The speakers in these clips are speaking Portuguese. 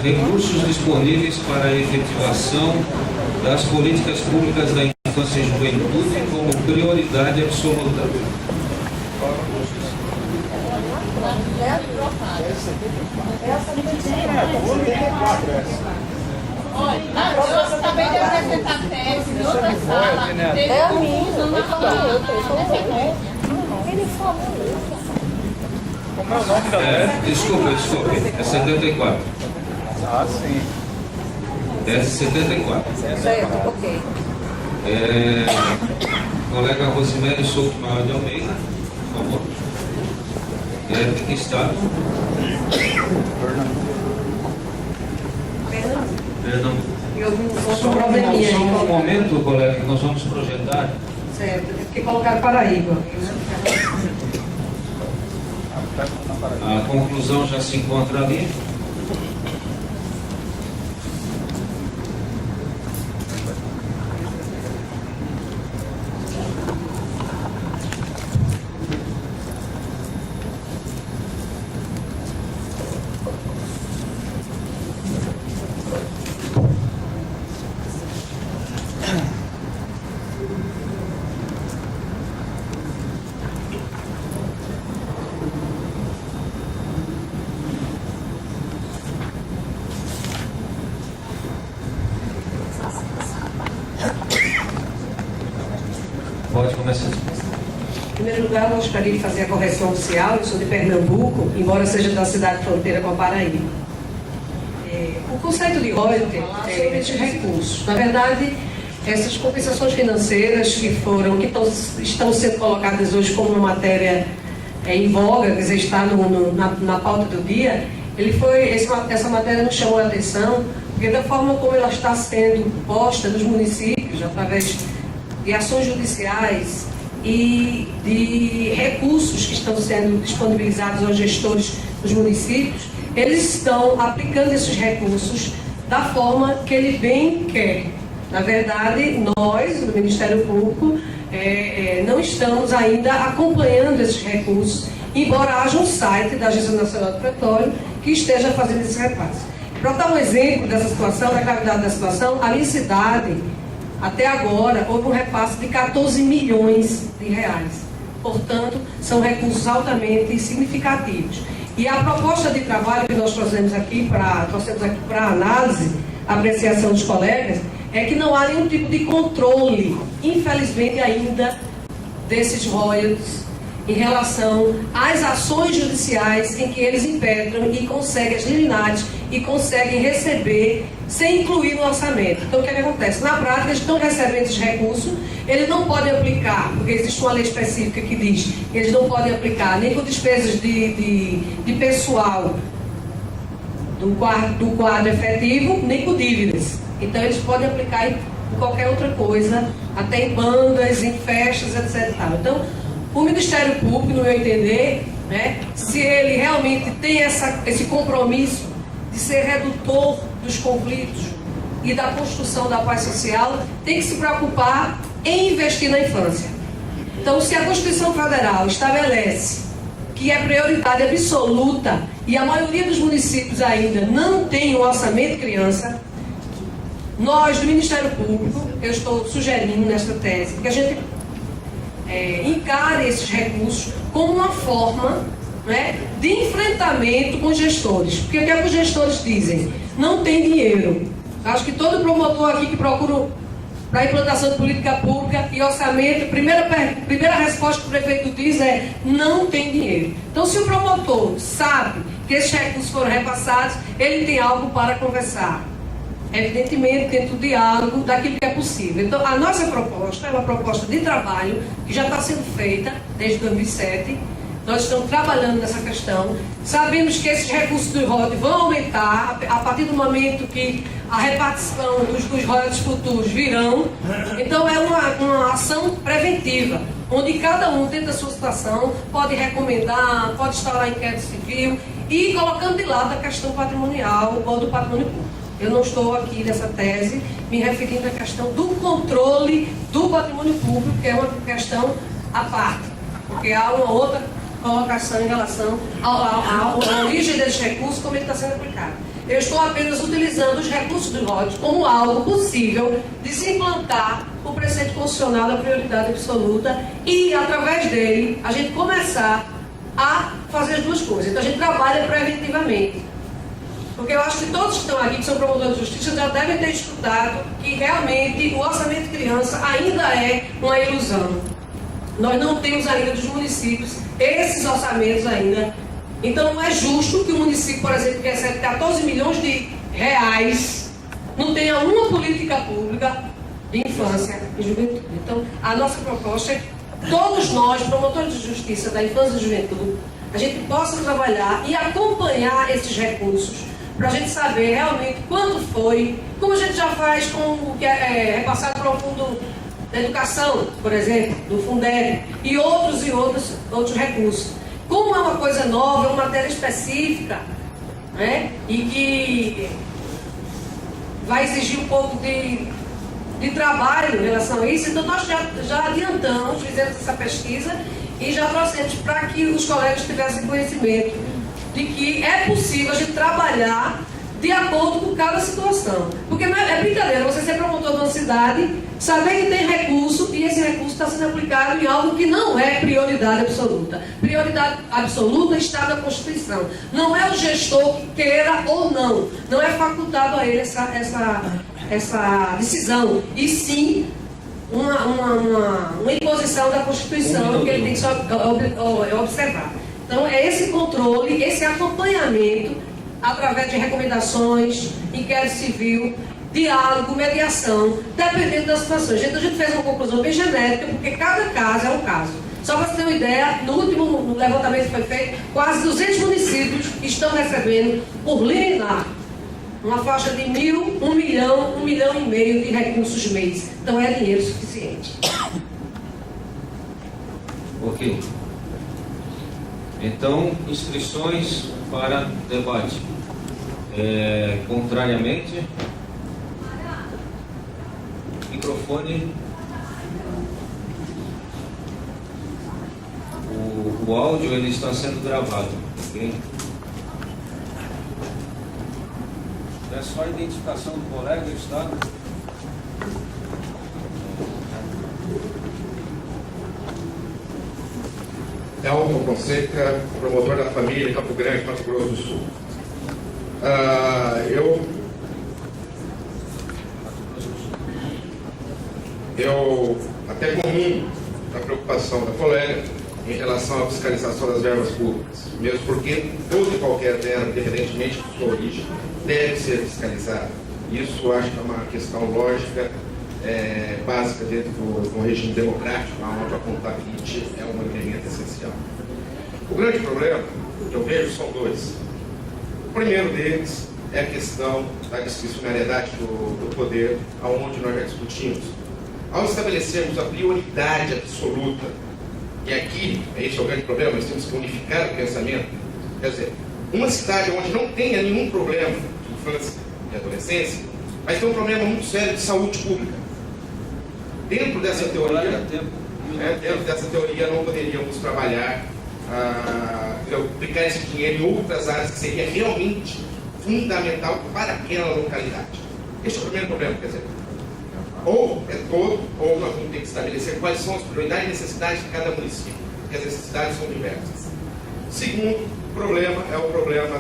recursos disponíveis para a efetivação das políticas públicas da infância e juventude como prioridade absoluta. Olha, eu acabei de apresentar tese em outra sala, teve confusão na Ele falou. Como é o nome da Desculpe, é 74. Ah, sim. Tese 74. Certo, ok. Colega Rosemary Souto Maior de Almeida, por favor. De que estado? Pernambuco. Eu vi um Só outro probleminha um aí. momento, colega, que nós vamos projetar. Certo, porque colocaram Paraíba. A conclusão já se encontra ali. Pode começar. Em primeiro lugar, eu gostaria de fazer a correção oficial. Eu sou de Pernambuco, embora seja da cidade fronteira com a Paraíba. O conceito de royalty é esses recursos. Na verdade, essas compensações financeiras que estão sendo colocadas hoje como uma matéria em voga, quer dizer, está na pauta do dia, essa matéria nos chamou a atenção, porque da forma como ela está sendo posta nos municípios, através de ações judiciais e de recursos que estão sendo disponibilizados aos gestores dos municípios, eles estão aplicando esses recursos da forma que ele bem quer. Na verdade, nós, do Ministério Público, não estamos ainda acompanhando esses recursos, embora haja um site da Agência Nacional do Petróleo que esteja fazendo esse repasse. Para dar um exemplo dessa situação, da gravidade da situação, a minha cidade, até agora, houve um repasse de 14 milhões de reais. Portanto, são recursos altamente significativos. E a proposta de trabalho que nós trouxemos aqui para análise, apreciação dos colegas, é que não há nenhum tipo de controle, infelizmente ainda, desses royalties em relação às ações judiciais em que eles impetram e conseguem as liminares e conseguem receber sem incluir no orçamento. Então, o que acontece? Na prática, eles estão recebendo esses recursos, eles não podem aplicar, porque existe uma lei específica que diz que eles não podem aplicar nem com despesas de pessoal do quadro efetivo, nem com dívidas. Então, eles podem aplicar em qualquer outra coisa, até em bandas, em festas, etc. Então, o Ministério Público, no meu entender, se ele realmente tem esse compromisso de ser redutor dos conflitos e da construção da paz social, tem que se preocupar em investir na infância. Então, se a Constituição Federal estabelece que é prioridade absoluta e a maioria dos municípios ainda não tem um orçamento de criança, nós, do Ministério Público, eu estou sugerindo nesta tese que a gente encare esses recursos como uma forma de enfrentamento com os gestores. Porque o que é que os gestores dizem? Não tem dinheiro. Acho que todo promotor aqui que procura para a implantação de política pública e orçamento, primeira resposta que o prefeito diz é: não tem dinheiro. Então, se o promotor sabe que esses recursos foram repassados, ele tem algo para conversar. Evidentemente, dentro do diálogo daquilo que é possível. Então, a nossa proposta é uma proposta de trabalho que já está sendo feita desde 2007. Nós estamos trabalhando nessa questão. Sabemos que esses recursos do royalties vão aumentar a partir do momento que a repartição dos royalties futuros virão. Então, é uma ação preventiva, onde cada um, dentro da sua situação, pode recomendar, pode instaurar inquérito civil e colocando de lado a questão patrimonial ou do patrimônio público. Eu não estou aqui nessa tese me referindo à questão do controle do patrimônio público, que é uma questão à parte, porque há uma outra colocação em relação à origem desses recursos, como ele está sendo aplicado. Eu estou apenas utilizando os recursos do ROD como algo possível de se implantar o preceito constitucional da prioridade absoluta e, através dele, a gente começar a fazer as duas coisas. Então, a gente trabalha preventivamente. Porque eu acho que todos que estão aqui, que são promotores de justiça, já devem ter escutado que realmente o orçamento de criança ainda é uma ilusão. Nós não temos ainda dos municípios esses orçamentos ainda. Então não é justo que o município, por exemplo, que recebe 14 milhões de reais, não tenha uma política pública de infância e juventude. Então, a nossa proposta é que todos nós, promotores de justiça da infância e juventude, a gente possa trabalhar e acompanhar esses recursos, para a gente saber realmente quanto foi, como a gente já faz com o que é repassado para o Fundo da Educação, por exemplo, do Fundeb, e outros recursos. Como é uma coisa nova, é uma matéria específica, né, e que vai exigir um pouco de trabalho em relação a isso, então nós já adiantamos, fizemos essa pesquisa e já trouxemos para que os colegas tivessem conhecimento de que é possível a gente trabalhar de acordo com cada situação. Porque não é brincadeira você ser promotor de uma cidade, saber que tem recurso e esse recurso está sendo aplicado em algo que não é prioridade absoluta. Prioridade absoluta está na Constituição. Não é o gestor que queira ou não. Não é facultado a ele essa decisão. E sim uma imposição da Constituição que ele tem que observar. Então é esse controle, esse acompanhamento através de recomendações, inquérito civil, diálogo, mediação, dependendo das situações. Então a gente fez uma conclusão bem genérica, porque cada caso é um caso. Só para você ter uma ideia, no último levantamento que foi feito, quase 200 municípios estão recebendo por liminar uma faixa de 1.000, 1 milhão, 1,5 milhão de recursos mês. Então é dinheiro suficiente. Ok. Então, inscrições para debate. Contrariamente, microfone. O áudio ele está sendo gravado. Okay? É só a identificação do colega, está? Elton Fonseca, promotor da família, Campo Grande, Mato Grosso do Sul. Eu até comungo a preocupação da colega em relação à fiscalização das verbas públicas, mesmo porque toda e qualquer verba, independentemente de sua origem, deve ser fiscalizada. Isso acho que é uma questão lógica, básica dentro do regime democrático, onde a contabilidade é um elemento essencial. O grande problema que eu vejo são dois. O primeiro deles é a questão da discricionariedade do poder, aonde nós já discutimos. Ao estabelecermos a prioridade absoluta, e aqui, esse é o grande problema, nós temos que unificar o pensamento. Quer dizer, uma cidade onde não tenha nenhum problema de infância e adolescência, mas tem um problema muito sério de saúde pública. Dentro dessa teoria, não poderíamos trabalhar, aplicar esse dinheiro em outras áreas que seria realmente fundamental para aquela localidade. Este é o primeiro problema, quer dizer, ou é todo, ou nós vamos ter que estabelecer quais são as prioridades e necessidades de cada município, porque as necessidades são diversas. Segundo problema é o problema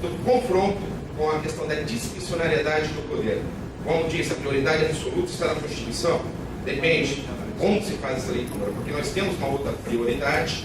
do confronto com a questão da discricionariedade do poder. Como disse, a prioridade absoluta está na Constituição. Depende como se faz essa leitura, porque nós temos uma outra prioridade.